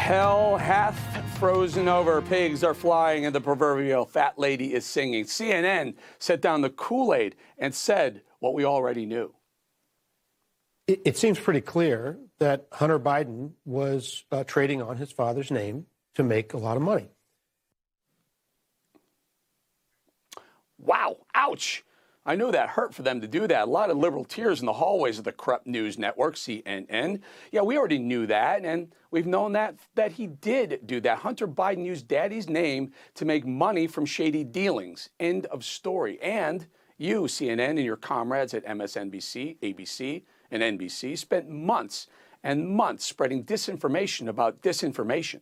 Hell hath frozen over, pigs are flying, and the proverbial fat lady is singing. CNN set down the Kool-Aid and said what we already knew. It seems pretty clear that Hunter Biden was trading on his father's name to make a lot of money. Wow, ouch. I knew that hurt for them to do that. A lot of liberal tears in the hallways of the corrupt news network, CNN. Yeah, we already knew that, and we've known that he did do that. Hunter Biden used daddy's name to make money from shady dealings. End of story. And you, CNN, and your comrades at MSNBC, ABC, and NBC spent months and months spreading disinformation about disinformation.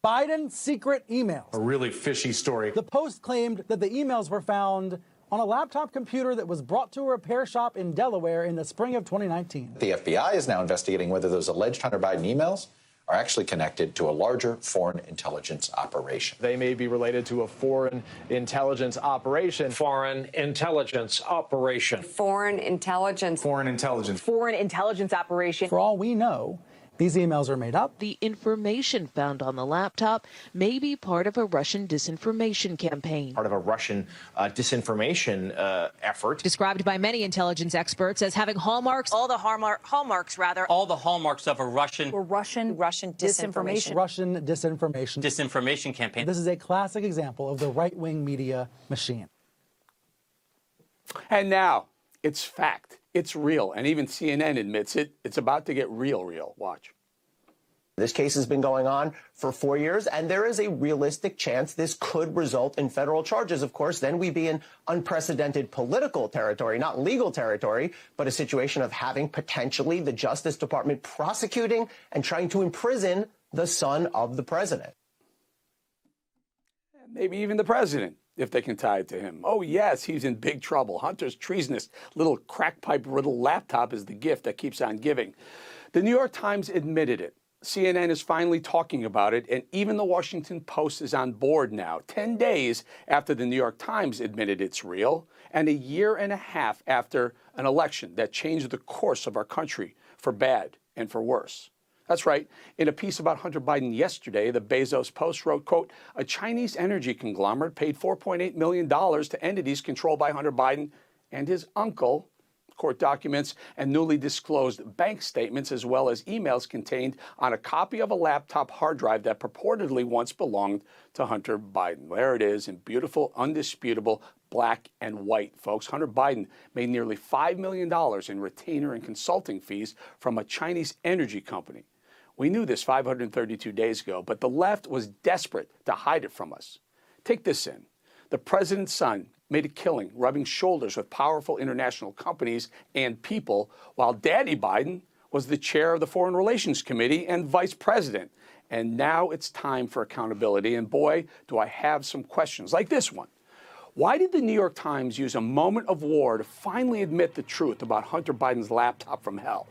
Biden's secret emails. A really fishy story. The Post claimed that the emails were found on a laptop computer that was brought to a repair shop in Delaware in the spring of 2019. The FBI is now investigating whether those alleged Hunter Biden emails are actually connected to a larger foreign intelligence operation. They may be related to a foreign intelligence operation. Foreign intelligence operation. Foreign intelligence. Foreign intelligence. Foreign intelligence operation. For all we know, these emails are made up. The information found on the laptop may be part of a Russian disinformation campaign. Part of a Russian disinformation effort. Described by many intelligence experts as having hallmarks. All the hallmarks of a Russian disinformation. Russian disinformation. Disinformation campaign. This is a classic example of the right-wing media machine. And now, it's fact. It's real, and even CNN admits it. It's about to get real. Watch. This case has been going on for 4 years, and there is a realistic chance this could result in federal charges. Of course, then we'd be in unprecedented political territory, not legal territory, but a situation of having potentially the Justice Department prosecuting and trying to imprison the son of the president. Maybe even the president, if they can tie it to him. Oh, yes, he's in big trouble. Hunter's treasonous little crack pipe-riddled laptop is the gift that keeps on giving. The New York Times admitted it. CNN is finally talking about it, and even the Washington Post is on board now, 10 days after the New York Times admitted it's real, and a year and a half after an election that changed the course of our country for bad and for worse. That's right. In a piece about Hunter Biden yesterday, the Bezos Post wrote, quote, a Chinese energy conglomerate paid $4.8 million to entities controlled by Hunter Biden and his uncle. Court documents and newly disclosed bank statements, as well as emails contained on a copy of a laptop hard drive that purportedly once belonged to Hunter Biden. There it is in beautiful, undisputable black and white, folks. Hunter Biden made nearly $5 million in retainer and consulting fees from a Chinese energy company. We knew this 532 days ago, but the left was desperate to hide it from us. Take this in. The president's son made a killing rubbing shoulders with powerful international companies and people, while Daddy Biden was the chair of the Foreign Relations Committee and vice president. And now it's time for accountability. And boy, do I have some questions like this one. Why did the New York Times use a moment of war to finally admit the truth about Hunter Biden's laptop from hell?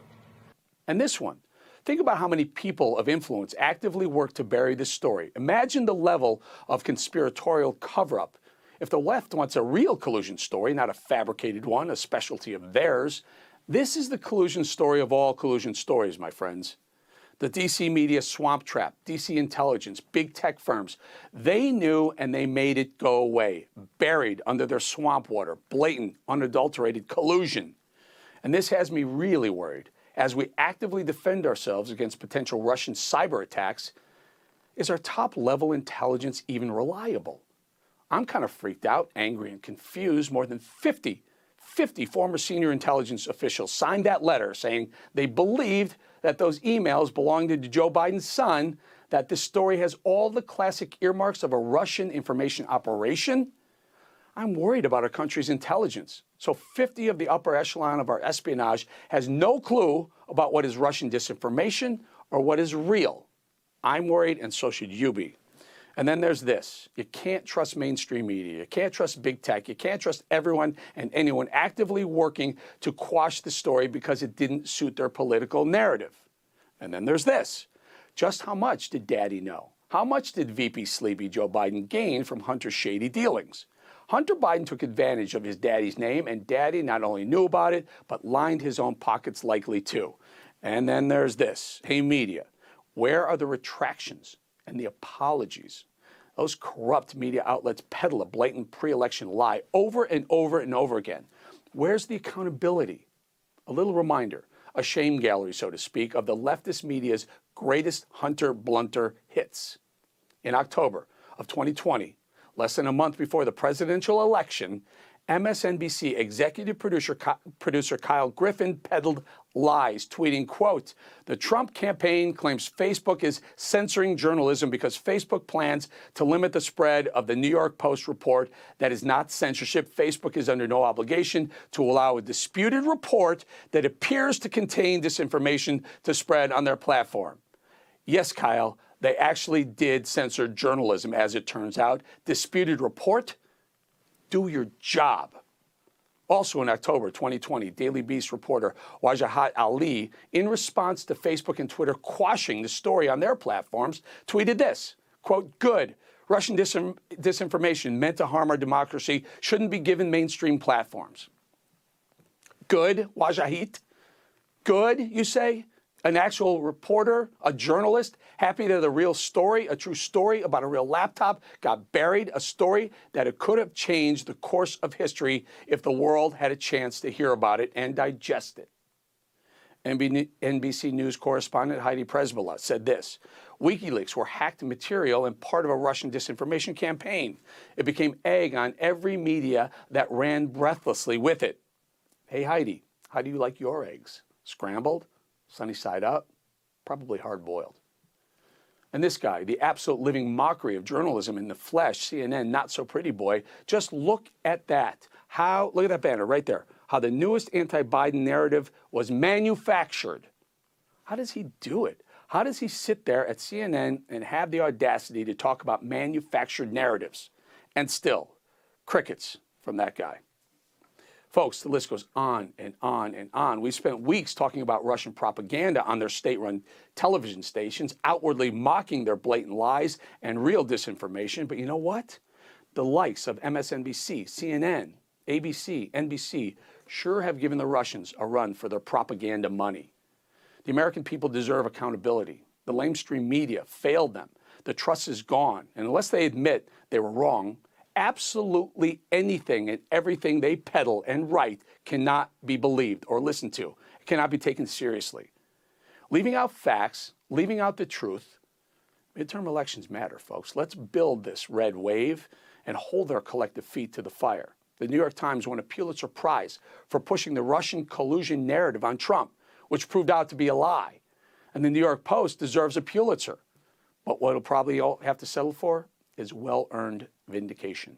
And this one. Think about how many people of influence actively work to bury this story. Imagine the level of conspiratorial cover-up. If the left wants a real collusion story, not a fabricated one, a specialty of theirs, this is the collusion story of all collusion stories, my friends. The DC media swamp trap, DC intelligence, big tech firms, they knew and they made it go away, buried under their swamp water, blatant, unadulterated collusion. And this has me really worried. As we actively defend ourselves against potential Russian cyber attacks, is our top-level intelligence even reliable? I'm kind of freaked out, angry, and confused. More than 50 former senior intelligence officials signed that letter saying they believed that those emails belonged to Joe Biden's son, that this story has all the classic earmarks of a Russian information operation. I'm worried about our country's intelligence. So 50 of the upper echelon of our espionage has no clue about what is Russian disinformation or what is real. I'm worried, and so should you be. And then there's this. You can't trust mainstream media. You can't trust big tech. You can't trust everyone and anyone actively working to quash the story because it didn't suit their political narrative. And then there's this. Just how much did Daddy know? How much did VP Sleepy Joe Biden gain from Hunter's shady dealings? Hunter Biden took advantage of his daddy's name, and Daddy not only knew about it, but lined his own pockets likely too. And then there's this. Hey, media. Where are the retractions and the apologies? Those corrupt media outlets peddle a blatant pre-election lie over and over and over again. Where's the accountability? A little reminder, a shame gallery, so to speak, of the leftist media's greatest Hunter Blunter hits. In October of 2020, less than a month before the presidential election, MSNBC executive producer Kyle Griffin peddled lies, tweeting, quote, "The Trump campaign claims Facebook is censoring journalism because Facebook plans to limit the spread of the New York Post report. That is not censorship. Facebook is under no obligation to allow a disputed report that appears to contain disinformation to spread on their platform." Yes, Kyle, they actually did censor journalism, as it turns out. Disputed report? Do your job. Also in October 2020, Daily Beast reporter Wajahat Ali, in response to Facebook and Twitter quashing the story on their platforms, tweeted this, quote, "Good. Russian disinformation meant to harm our democracy shouldn't be given mainstream platforms." Good, Wajahit? Good, you say? An actual reporter, a journalist, happy that a real story, a true story about a real laptop got buried, a story that it could have changed the course of history if the world had a chance to hear about it and digest it. NBC News correspondent Heidi Presbala said this, WikiLeaks were hacked material and part of a Russian disinformation campaign. It became egg on every media that ran breathlessly with it. Hey, Heidi, how do you like your eggs? Scrambled? Sunny side up? Probably hard-boiled. And this guy, the absolute living mockery of journalism in the flesh, CNN, not so pretty boy, just look at that. Look at that banner right there. How the newest anti-Biden narrative was manufactured. How does he do it? How does he sit there at CNN and have the audacity to talk about manufactured narratives? And still, crickets from that guy. Folks, the list goes on and on and on. We spent weeks talking about Russian propaganda on their state-run television stations, outwardly mocking their blatant lies and real disinformation. But you know what? The likes of MSNBC, CNN, ABC, NBC sure have given the Russians a run for their propaganda money. The American people deserve accountability. The lamestream media failed them. The trust is gone. And unless they admit they were wrong, absolutely anything and everything they peddle and write cannot be believed or listened to. It cannot be taken seriously. Leaving out facts, leaving out the truth, midterm elections matter, folks. Let's build this red wave and hold our collective feet to the fire. The New York Times won a Pulitzer Prize for pushing the Russian collusion narrative on Trump, which proved out to be a lie. And the New York Post deserves a Pulitzer. But what it'll probably all have to settle for is well-earned vindication.